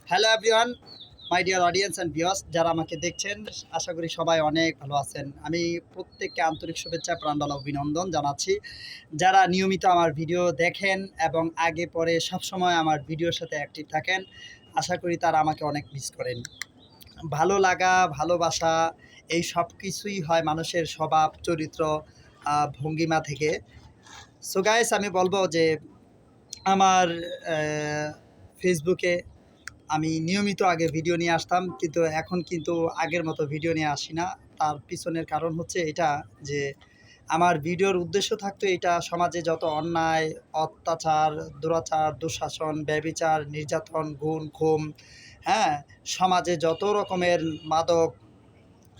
Hello everyone, my dear audience and viewers, যারা আমাকে দেখছেন আশা করি সবাই অনেক ভালো আছেন। আমি প্রত্যেককে আন্তরিক শুভেচ্ছা, প্রাণঢালা অভিনন্দন জানাচ্ছি। যারা নিয়মিত আমার ভিডিও দেখেন এবং আগে পরে সবসময় আমার ভিডিওর সাথে অ্যাক্টিভ থাকেন, আশা করি তারা আমাকে অনেক মিস করেন। ভালো লাগা, ভালোবাসা এই সব কিছুই হয় মানুষের স্বভাব, চরিত্র, ভঙ্গিমা থেকে। সো গাইস, আমি বলবো যে আমার ফেসবুকে আমি নিয়মিত আগে ভিডিও নিয়ে আসতাম, কিন্তু এখন কিন্তু আগের মতো ভিডিও নিয়ে আসি না। তার পিছনের কারণ হচ্ছে এটা যে আমার ভিডিওর উদ্দেশ্য থাকতো এটা, সমাজে যত অন্যায়, অত্যাচার, দুরাচার, দুঃশাসন, ব্যভিচার, নির্যাতন, গুম, খুন, হ্যাঁ? সমাজে যত রকমের মাদক,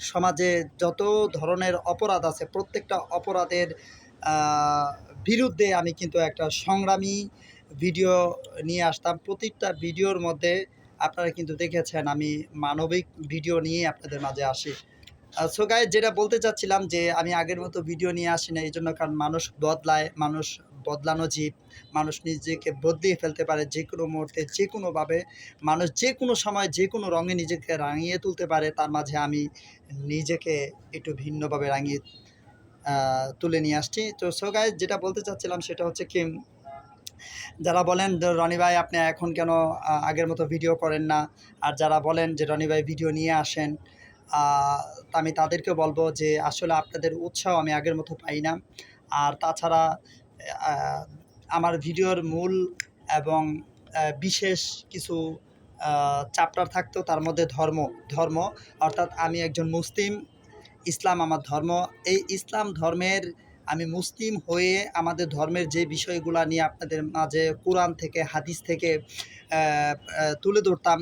সমাজে যত ধরনের অপরাধ আছে, প্রত্যেকটা অপরাধের আ বিরুদ্ধে আমি কিন্তু একটা সংগ্রামী ভিডিও নিয়ে আসতাম। প্রতিটা ভিডিওর মধ্যে আপনারা কিন্তু দেখেছেন আমি মানবিক ভিডিও নিয়ে আপনাদের মাঝে আসি। সো গাইস, যেটা বলতে চাচ্ছিলাম যে আমি আগের মতো ভিডিও নিয়ে আসি না এইজন্য, কারণ মানুষ বদলায়, মানুষ বদলানো জীব। মানুষ নিজেকে বদলিয়ে ফেলতে পারে যেকোনো মুহূর্তে, যেকোনোভাবে। মানুষ যেকোনো সময় যেকোনো রঙে নিজেকে রাঙিয়ে তুলতে পারে। তার মাঝে আমি নিজেকে একটু ভিন্নভাবে রাঙিয়ে তুলে নিয়ে আসছি। তো সো গাইস, যেটা বলতে চাচ্ছিলাম সেটা হচ্ছে কি, যারা বলেন যে রনি ভাই আপনি এখন কেন আগের মতো ভিডিও করেন না, আর যারা বলেন যে রনি ভাই ভিডিও নিয়ে আসেন, তা আমি তাদেরকে বলবো যে আসলে আপনাদের উৎসাহ আমি আগের মতো পাই না। আর তাছাড়া আহ, আমার ভিডিওর মূল এবং বিশেষ কিছু চ্যাপ্টার থাকতো, তার মধ্যে ধর্ম, অর্থাৎ আমি একজন মুসলিম, ইসলাম আমার ধর্ম। এই ইসলাম ধর্মের, আমি মুসলিম হয়ে আমাদের ধর্মের যে বিষয়গুলা নিয়ে আপনাদের মাঝে কোরআন থেকে, হাদিস থেকে তুলে ধরতাম,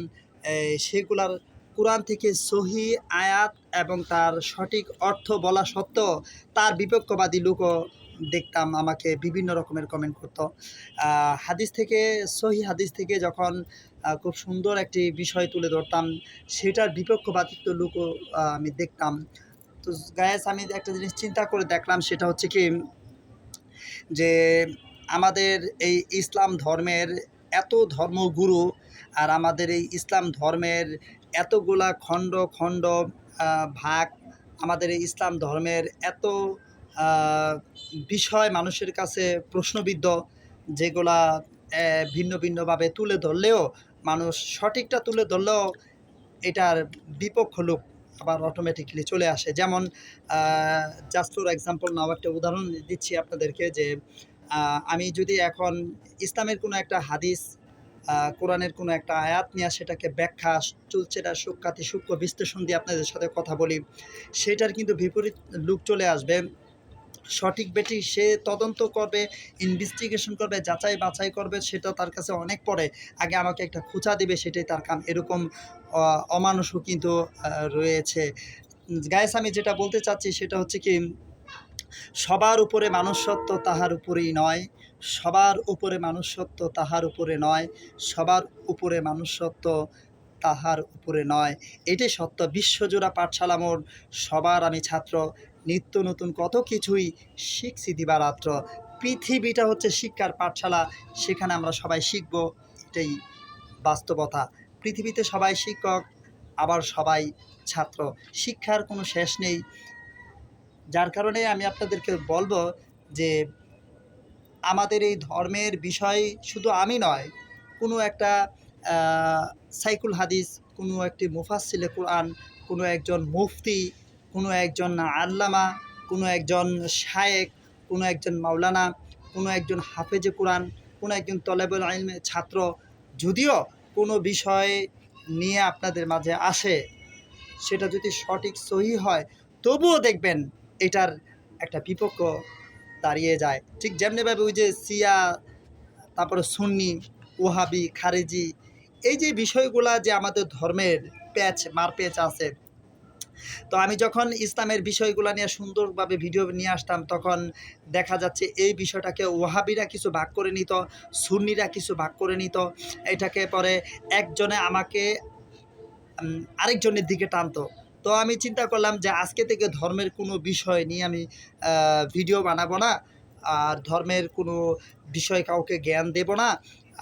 সেগুলার কোরআন থেকে সহি আয়াত এবং তার সঠিক অর্থ বলা সত্ত্বেও তার বিপক্ষবাদী লোকও দেখতাম আমাকে বিভিন্ন রকমের কমেন্ট করতো। হাদিস থেকে, সহি হাদিস থেকে যখন খুব সুন্দর একটি বিষয় তুলে ধরতাম, সেটার বিপক্ষবাদিত্ব লোকও আমি দেখতাম। তো গায়েস, আমি একটা জিনিস চিন্তা করে দেখলাম, সেটা হচ্ছে কি যে আমাদের এই ইসলাম ধর্মের এত ধর্মগুরু, আর আমাদের এই ইসলাম ধর্মের এতগুলা খণ্ড খণ্ড ভাগ, আমাদের এই ইসলাম ধর্মের এত বিষয় মানুষের কাছে প্রশ্নবিদ্ধ, যেগুলা ভিন্ন ভিন্নভাবে তুলে ধরলেও, মানুষ সঠিকটা তুলে ধরলেও এটার বিপক্ষ লোক আবার অটোমেটিক্যালি চলে আসে। যেমন জাস্ট ফর এক্সাম্পল নাও, একটা উদাহরণ দিচ্ছি আপনাদেরকে যে আমি যদি এখন ইসলামের কোনো একটা হাদিস, কোরআনের কোনো একটা আয়াত নিয়ে সেটাকে ব্যাখ্যা, চুলচেরা সুখ্যাতি সূক্ষ্ম বিশ্লেষণ দিয়ে আপনাদের সাথে কথা বলি, সেটার কিন্তু বিপরীত লুক চলে আসবে। সঠিক বেঠিক সে তদন্ত করবে, ইনভেস্টিগেশন করবে, যাচাই বাছাই করবে, সেটা তার কাছে অনেক পরে। আগে আমাকে একটা খোঁচা দিবে, সেটাই তার কাম। এরকম অমানুষও কিন্তু রয়েছে। গাইস, আমি যেটা বলতে চাচ্ছি সেটা হচ্ছে কি, সবার উপরে মানুষত্ব তাহার উপরেই নয়, সবার উপরে মানুষত্ব তাহার উপরে নয়, সবার উপরে মানুষত্ব তাহার উপরে নয়। এটাই সত্য। বিশ্বজোড়া পাঠশালা মোর, সবার আমি ছাত্র, নিত্য নতুন কত কিছুই শিখছি দিবারাত্র। পৃথিবীটা হচ্ছে শিক্ষার পাঠশালা, সেখানে আমরা সবাই শিখব, এটাই বাস্তবতা। পৃথিবীতে সবাই শিক্ষক, আবার সবাই ছাত্র। শিক্ষার কোনো শেষ নেই। যার কারণে আমি আপনাদেরকে বলবো যে আমাদের এই ধর্মের বিষয় শুধু আমি নয়, কোনো একটা সাইকুল হাদিস, কোনো একটি মুফাসসিলে কোরআন, কোনো একজন মুফতি, কোনো একজন আল্লামা, কোনো একজন শায়েক, কোনো একজন মাওলানা, কোনো একজন হাফেজে কোরআন, কোনো একজন তলেবুল ইলমের ছাত্র, যদিও কোনো বিষয় নিয়ে আপনাদের মাঝে আসে, সেটা যদি সঠিক সহি হয়, তবুও দেখবেন এটার একটা বিপক্ষ দাঁড়িয়ে যায়। ঠিক যেমনিভাবে ওই যে শিয়া, তারপরে সুন্নি, ওহাবি, খারেজি, এই যে বিষয়গুলা যে আমাদের ধর্মের মারপ্যাচ আছে, তো আমি যখন ইসলামের বিষয়গুলো নিয়ে সুন্দরভাবে ভিডিও নিয়ে আসতাম, তখন দেখা যাচ্ছে এই বিষয়টাকে ওহাবিরা কিছু ভাগ করে নিত, সুন্নিরা কিছু ভাগ করে নিত। এটাকে পরে একজনে আমাকে আরেকজনের দিকে টানতো। তো আমি চিন্তা করলাম যে আজকে থেকে ধর্মের কোনো বিষয় নিয়ে আমি ভিডিও বানাবো না, আর ধর্মের কোনো বিষয় কাউকে জ্ঞান দেব না।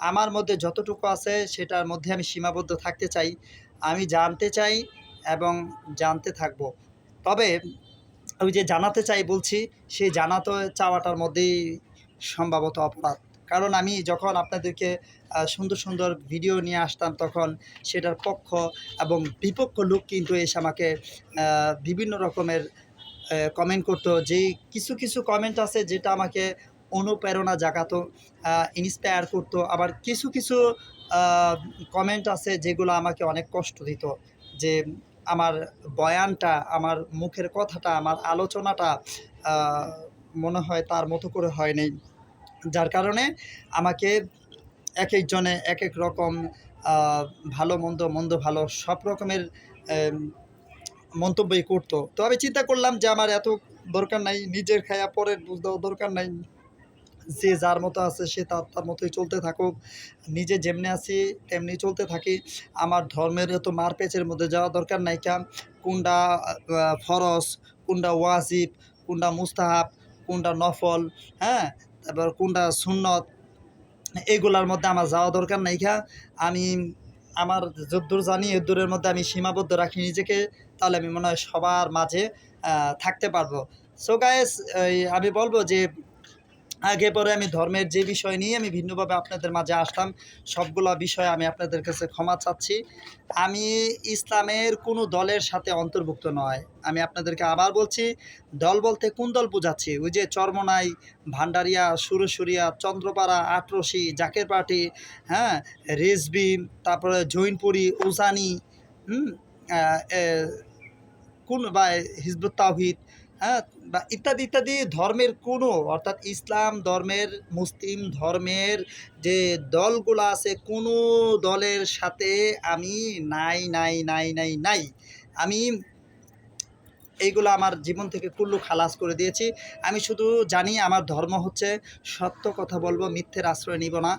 আমার মধ্যে যতটুকু আছে সেটার মধ্যে আমি সীমাবদ্ধ থাকতে চাই। আমি জানতে চাই এবং জানতে থাকবো। তবে ওই যে জানাতে চাই বলছি, সেই জানাতে চাওয়াটার মধ্যেই সম্ভবত অপরাধ। কারণ আমি যখন আপনাদেরকে সুন্দর, সুন্দর ভিডিও নিয়ে আসতাম তখন সেটার পক্ষ এবং বিপক্ষ লোক কিন্তু এসে আমাকে বিভিন্ন রকমের কমেন্ট করতো। যেই কিছু, কিছু কমেন্ট আছে যেটা আমাকে অনুপ্রেরণা জাগাতো, ইন্সপায়ার করতো। আবার কিছু, কিছু আ কমেন্ট আছে যেগুলো আমাকে অনেক কষ্ট দিত। যে আমার বয়ানটা, আমার মুখের কথাটা, আমার আলোচনাটা আ মনে হয় তার মতো করে হয় নাই। যার কারণে আমাকে একেকজনে একেক রকম আ ভালো-মন্দ, মন্দ-ভালো সব রকমের এম মন্তব্যই করতো। তো আমি চিন্তা করলাম যে আমার এত দরকার নাই। নিজের খায়া পরের দোষ দেওয়ার দরকার নাই। যে যার মতো আছে সে তার মতোই চলতে থাকুক। নিজে যেমনি আছি তেমনি চলতে থাকি। আমার ধর্মের এত মারপ্যাঁচের মধ্যে যাওয়া দরকার নাইকা। কোনটা ফরজ, কোনটা ওয়াজিব, কোনটা মুস্তাহাব, কোনটা নফল, হ্যাঁ? তারপর কোনটা সুন্নত, এগুলার মধ্যে আমার যাওয়া দরকার নাইকা। আমি আমার যদ্দূর জানি এদ্দূরের মধ্যে আমি সীমাবদ্ধ রাখি নিজেকে। তাহলে আমি মনে হয় সবার মাঝে থাকতে পারবো। সো গাইস, আমি বলব যে আগে পরে আমি ধর্মের যে বিষয় নিয়ে আমি ভিন্নভাবে আপনাদের মাঝে আসলাম, সবগুলা বিষয়ে আমি আপনাদের কাছে ক্ষমা চাচ্ছি। আমি ইসলামের কোনো দলের সাথে অন্তর্ভুক্ত নয়। আমি আপনাদেরকে আবার বলছি, দল বলতে কোন দল বুঝাচ্ছি? ওই যে চরমোনাই, ভান্ডারিয়া, সুরসুরিয়া, চন্দ্রপাড়া, আটরশি, জাকের পার্টি, হ্যাঁ? রেজবি, তারপরে জৈনপুরী, উজানি, হুম? আ এ কোন বা হিজবুত তাওহীদ, হ্যাঁ? বা ইত্যাদি, ইত্যাদি ধর্মের কোনো, অর্থাৎ ইসলাম ধর্মের, মুসলিম ধর্মের যে দলগুলা আছে কোনো দলের সাথে আমি নাই, নাই, নাই, নাই, নাই। আমি এইগুলো আমার জীবন থেকে কুল্লু খালাস করে দিয়েছি। আমি শুধু জানি আমার ধর্ম হচ্ছে সত্য কথা বলবো, মিথ্যের আশ্রয় নিব না,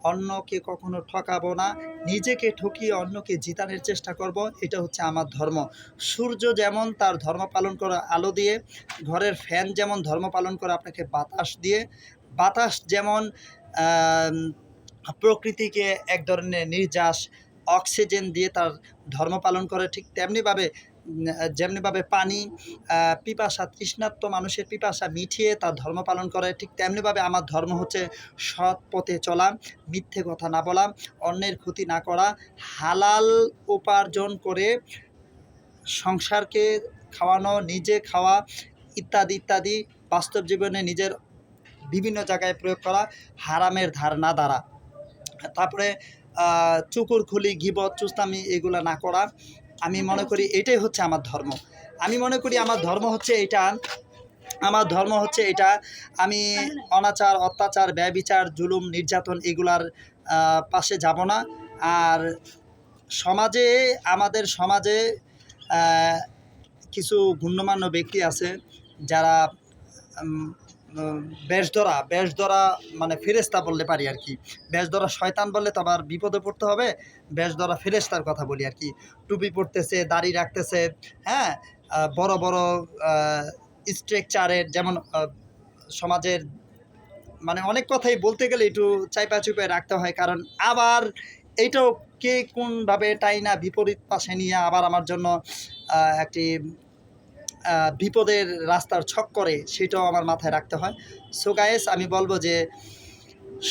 অন্যকে কখনো ঠকাবো না, নিজেকে ঠকিয়ে অন্যকে জিতানোর চেষ্টা করব। এটা হচ্ছে আমার ধর্ম। সূর্য যেমন তার ধর্ম পালন করে আলো দিয়ে, ঘরের ফ্যান যেমন ধর্ম পালন করে আপনাকে বাতাস দিয়ে, বাতাস যেমন আম প্রকৃতিকে এক ধরনের নির্যাস অক্সিজেন দিয়ে তার ধর্ম পালন করে, ঠিক তেমনিভাবে যেমনিভাবে পানি পিপাসা তৃষ্ণার্ত মানুষের পিপাসা মিটিয়ে তার ধর্ম পালন করে, ঠিক তেমনিভাবে আমার ধর্ম হচ্ছে সৎ পথে চলা, মিথ্যে কথা না বলা, অন্যের ক্ষতি না করা, হালাল উপার্জন করে সংসারকে খাওয়ানো, নিজে খাওয়া, ইত্যাদি, ইত্যাদি বাস্তব জীবনে নিজের বিভিন্ন জায়গায় প্রয়োগ করা, হারামের ধার না দ্বারা। তারপরে চুকুরখুলি, গীবত, চুস্তামি এগুলা না করা। আমি মনে করি এটাই হচ্ছে আমার ধর্ম। আমি মনে করি আমার ধর্ম হচ্ছে এইটা, আমার ধর্ম হচ্ছে এটা। আমি অনাচার, অত্যাচার, ব্যভিচার, জুলুম, নির্যাতন এগুলার পাশে যাব না। আর সমাজে, আমাদের সমাজে আ কিছু গণ্যমান্য ব্যক্তি আছে যারা উম উম বেশধরা মানে ফেরেশতা বললে পারি আরকি। বেশধরা শয়তান বললে তো আবার বিপদে পড়তে হবে। বেশধরা ফেরেশতার কথা বলি আরকি। টুপি পরতেছে, দাড়ি রাখতেছে, হ্যাঁ? বড়, বড় আ স্ট্রাকচারের যেমন সমাজের মানে অনেক কথাই বলতে গেলে একটু চাইপা-চুইপায় রাখতে হয়। কারণ আবার এইটাও কে কোনভাবে টাইনা বিপরীত পাশে নিয়ে আবার আমার জন্য একটি বিপদের রাস্তার ছক্করে, সেটাও আমার মাথায় রাখতে হয়। সো গাইস, আমি বলব যে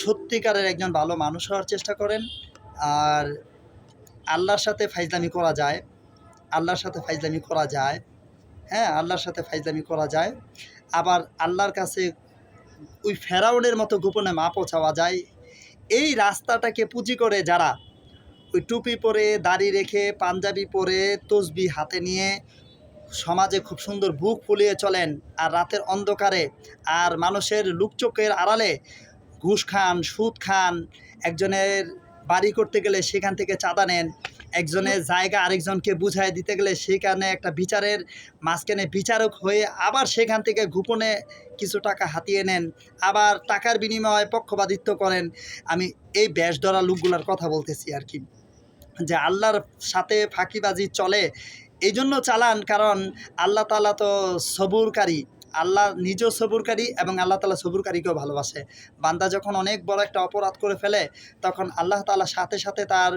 সত্যিকারের একজন ভালো মানুষ হওয়ার চেষ্টা করেন। আর আল্লাহর সাথে ফাইজলামি করা যায়, আল্লাহর সাথে ফাইজলামি করা যায়, হ্যাঁ? আল্লাহর সাথে ফাইজলামি করা যায়। আবার আল্লাহর কাছে ওই ফেরাউনের মতো গোপনে মাপও চাওয়া যায়। এই রাস্তাটাকে পুঁজি করে যারা ওই টুপি পরে, দাড়ি রেখে, পাঞ্জাবি পরে, তসবিহ হাতে নিয়ে সমাজে খুব সুন্দর বুক ফুলিয়ে চলেন, আর রাতের অন্ধকারে আর মানুষের লুকচোখের আড়ালে ঘুষ খান, সুদ খান, একজনের বাড়ি করতে গেলে সেখান থেকে চাঁদা নেন, একজনের জায়গা আরেকজনকে বুঝায় দিতে গেলে সেখানে একটা বিচারের মাঝখানে বিচারক হয়ে আবার সেখান থেকে গোপনে কিছু টাকা হাতিয়ে নেন, আবার টাকার বিনিময়ে পক্ষপাতিত্ব করেন। আমি এই বেশধরা লোকগুলার কথা বলতেছি আরকি। যে আল্লাহর সাথে ফাঁকিবাজি চলে, এইজন্য চালান কারণ আল্লাহ তাআলা তো সবুরকারী, আল্লাহ নিজেও সবুরকারী এবং আল্লাহ তাআলা সবুরকারীকেও ভালোবাসে। বান্দা যখন অনেক বড় একটা অপরাধ করে ফেলে, তখন আল্লাহ তাআলা সাথে সাথে তার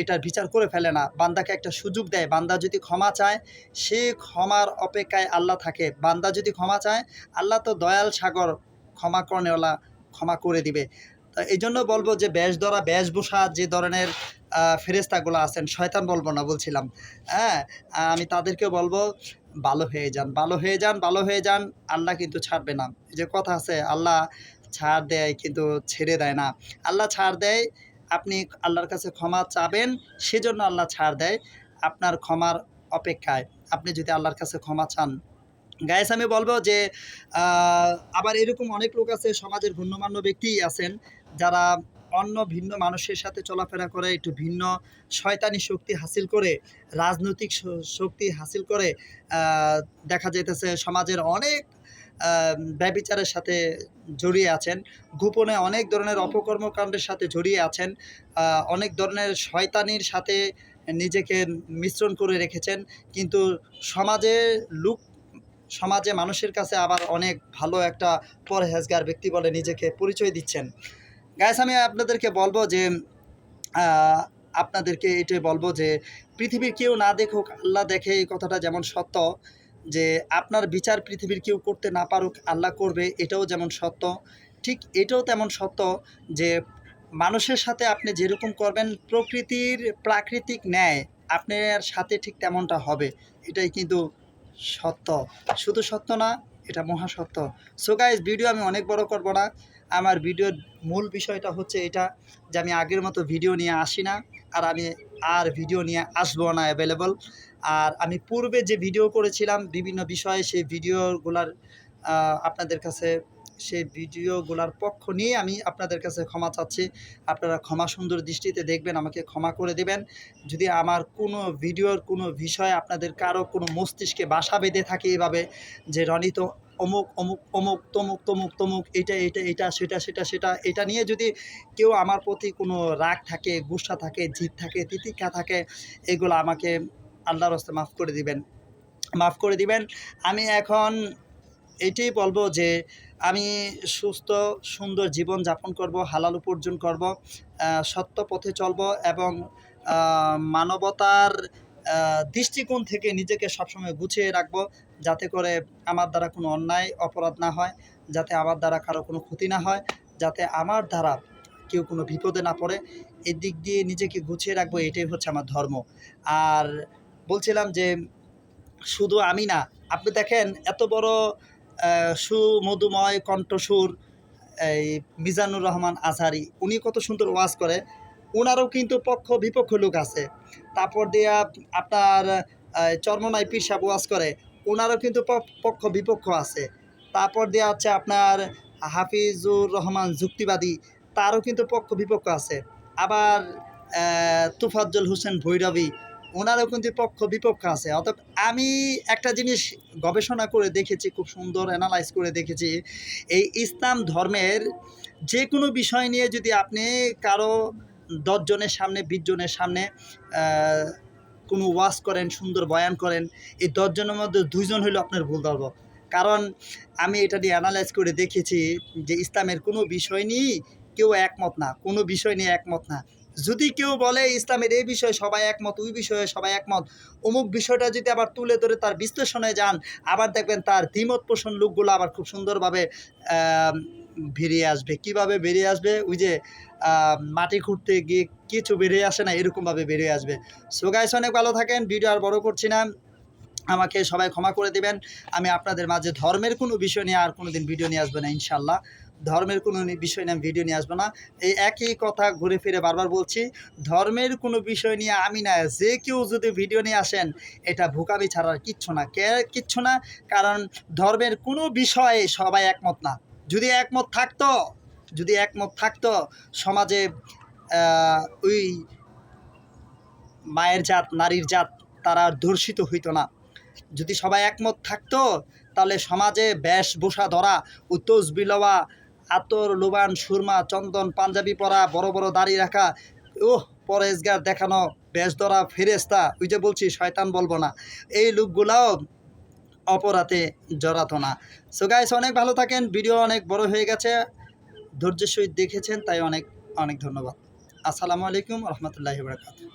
এটার বিচার করে ফেলে না। বান্দাকে একটা সুযোগ দেয়। বান্দা যদি ক্ষমা চায়, সে ক্ষমার অপেক্ষায় আল্লাহ থাকে। বান্দা যদি ক্ষমা চায়, আল্লাহ তো দয়াল সাগর, ক্ষমা করনেওয়ালা, ক্ষমা করে দিবে। তো এইজন্য বলব যে বেশধরা বেশভূষা যে ধরনের ফেরেশতাগুলো আছেন, শয়তান বলব না, বলছিলাম, হ্যাঁ? আমি তাদেরকেও বলব, ভালো হয়ে যান, ভালো হয়ে যান, ভালো হয়ে যান। আল্লাহ কিন্তু ছাড়বে না। এই যে কথা আছে, আল্লাহ ছাড় দেয় কিন্তু ছেড়ে দেয় না। আল্লাহ ছাড় দেয়, আপনি আল্লাহর কাছে ক্ষমা চাবেন, সেজন্য আল্লাহ ছাড় দেয় আপনার ক্ষমার অপেক্ষায়। আপনি যদি আল্লাহর কাছে ক্ষমা চান। গাইস আমি বলব যে আবার এরকম অনেক লোক আছে, সমাজের গণ্যমান্য ব্যক্তি আছেন, যারা অন্য ভিন্ন মানুষের সাথে চলাফেরা করে, একটু ভিন্ন শয়তানি শক্তি হাসিল করে, রাজনৈতিক শক্তি হাসিল করে দেখা যাইতেছে সমাজের অনেক ব্যভিচারের সাথে জড়িয়ে আছেন, গোপনে অনেক ধরনের অপকর্মকাণ্ডের সাথে জড়িয়ে আছেন, অনেক ধরনের শয়তানির সাথে নিজেকে মিশ্রণ করে রেখেছেন, কিন্তু সমাজে লোক সমাজে মানুষের কাছে আবার অনেক ভালো একটা পরহেজগার ব্যক্তি বলে নিজেকে পরিচয় দিচ্ছেন। গাইস আমি আপনাদেরকে বলবো যে আহ, আপনাদেরকে এটাই বলবো যে পৃথিবীর কেউ না দেখুক, আল্লাহ দেখে, এই কথাটা যেমন সত্য, যে আপনার বিচার পৃথিবীর কেউ করতে না পারুক, আল্লাহ করবে, এটাও যেমন সত্য, ঠিক এটাও তেমন সত্য যে মানুষের সাথে আপনি যেরকম করবেন, প্রাকৃতিক ন্যায় আপনার সাথে ঠিক তেমনটা হবে। এটাই কিন্তু সত্য, শুধু সত্য না, এটা মহাসত্য। সো গাইস, ভিডিও আমি অনেক বড় করব না। আমার ভিডিওর মূল বিষয়টা হচ্ছে এটা, যে আমি আগের মতো ভিডিও নিয়ে আসি না, আর আমি আর ভিডিও নিয়ে আসবো না অ্যাভেলেবল। আর আমি পূর্বে যে ভিডিও করেছিলাম বিভিন্ন বিষয়ে, সেই ভিডিওগুলার আপনাদের কাছে, সেই ভিডিওগুলার পক্ষ নিয়ে আমি আপনাদের কাছে ক্ষমা চাচ্ছি। আপনারা ক্ষমা সুন্দর দৃষ্টিতে দেখবেন, আমাকে ক্ষমা করে দেবেন। যদি আমার কোনো ভিডিওর কোনো বিষয় আপনাদের কারো কোনো মস্তিষ্কে বাসা বেঁধে থাকে এভাবে, যে রনি তো অমুক অমুক অমুক তমুক তমুক তমুক, এটা এটা এটা সেটা সেটা সেটা, এটা নিয়ে যদি কেউ আমার প্রতি কোনো রাগ থাকে, গুসা থাকে, জিদ থাকে, তিতিক্ষা থাকে, এগুলো আমাকে আল্লাহর হস্তে মাফ করে দিবেন, মাফ করে দিবেন। আমি এখন এটাই বলবো যে আমি সুস্থ সুন্দর জীবন যাপন করব, হালাল উপার্জন করব, সত্য পথে চলব, এবং মানবতার দৃষ্টিকোণ থেকে নিজেকে সবসময় গুছিয়ে রাখবো, যাতে করে আমার দ্বারা কোনো অন্যায় অপরাধ না হয়, যাতে আমার দ্বারা কারো কোনো ক্ষতি না হয়, যাতে আমার দ্বারা কেউ কোনো বিপদে না পড়ে, এদিক দিয়ে নিজেকে গুছিয়ে রাখবো, এটাই হচ্ছে আমার ধর্ম। আর বলছিলাম যে শুধু আমি না, আপনি দেখেন এত বড় সুমধুময় কণ্ঠসুর এই মিজানুর রহমান আজহারি, উনি কত সুন্দর ওয়াজ করে, ওনারও কিন্তু পক্ষ বিপক্ষ লোক আছে। তারপর দিয়া আপনার চরমনাই পীর সাহেব ওয়াজ করে, ওনারও কিন্তু পক্ষ বিপক্ষ আছে। তারপর দেওয়া হচ্ছে আপনার হাফিজুর রহমান যুক্তিবাদী, তারও কিন্তু পক্ষ বিপক্ষ আছে। আবার তুফাজ্জল হোসেন ভৈরবী, ওনারও কিন্তু পক্ষ বিপক্ষ আছে। অর্থাৎ আমি একটা জিনিস গবেষণা করে দেখেছি, খুব সুন্দর অ্যানালাইজ করে দেখেছি, এই ইসলাম ধর্মের যে কোনো বিষয় নিয়ে যদি আপনি কারো 10 জনের সামনে, 20 জনের সামনে কোনো ওয়াজ করেন, সুন্দর বয়ান করেন, এই 10 জনের মধ্যে 2 জন হইলেও আপনার ভুল ধরব। কারণ আমি এটা নিয়ে অ্যানালাইজ করে দেখেছি যে ইসলামের কোনো বিষয় নিয়েই কেউ একমত না, কোনো বিষয় নিয়ে একমত না। যদি কেউ বলে ইসলামের এই বিষয়ে সবাই একমত, ওই বিষয়ে সবাই একমত, অমুক বিষয়টা যদি আবার তুলে ধরে তার বিশ্লেষণে যান, আবার দেখবেন তার দ্বিমত পোষণ লোকগুলো আবার খুব সুন্দরভাবে বেরিয়ে আসবে। কিভাবে বেরিয়ে আসবে? ওই যে মাটি খুঁড়তে গিয়ে কিছু বেরিয়ে আসে না, এরকমভাবে বেরিয়ে আসবে। সো গাইস, অনেক ভালো থাকেন, ভিডিও আর বড় করছি না, আমাকে সবাই ক্ষমা করে দিবেন। আমি আপনাদের মাঝে ধর্মের কোনো বিষয় নিয়ে আর কোনো দিন ভিডিও নিয়ে আসবো না, ইনশাল্লাহ। ধর্মের কোনো বিষয় নিয়ে আমি ভিডিও নিয়ে আসবো না। এই একই কথা ঘুরে ফিরে বারবার বলছি, ধর্মের কোনো বিষয় নিয়ে আমি না, যে কেউ যদি ভিডিও নিয়ে আসেন, এটা ভুকামি ছাড়ার কিচ্ছু না, কিচ্ছু না। কারণ ধর্মের কোনো বিষয়ে সবাই একমত না। যদি একমত থাকতো, যদি একমত থাকতো, সমাজে ওই মায়ের জাত, নারীর জাত, তারা আর ধর্ষিত হইতো না। যদি সবাই একমত থাকতো, তাহলে সমাজে বেশভূষা ধরা, ও তসবিহ লওয়া, আতর, লোবান, সুরমা, চন্দন, পাঞ্জাবি পরা, বড় বড় দাড়ি রাখা, পরেজগার দেখানো, বেশ ধরা ফেরেস্তা, ওই যে বলছি শয়তান বলবো না, এই লোকগুলাও অপরাধে জড়াতো না। সো গাইস, অনেক ভালো থাকেন। ভিডিও অনেক বড় হয়ে গেছে, ধৈর্যের সহিত দেখেছেন, তাই অনেক অনেক ধন্যবাদ। আসসালামু আলাইকুম রহমতুল্লাহি ওয়া বারাকাতুহু।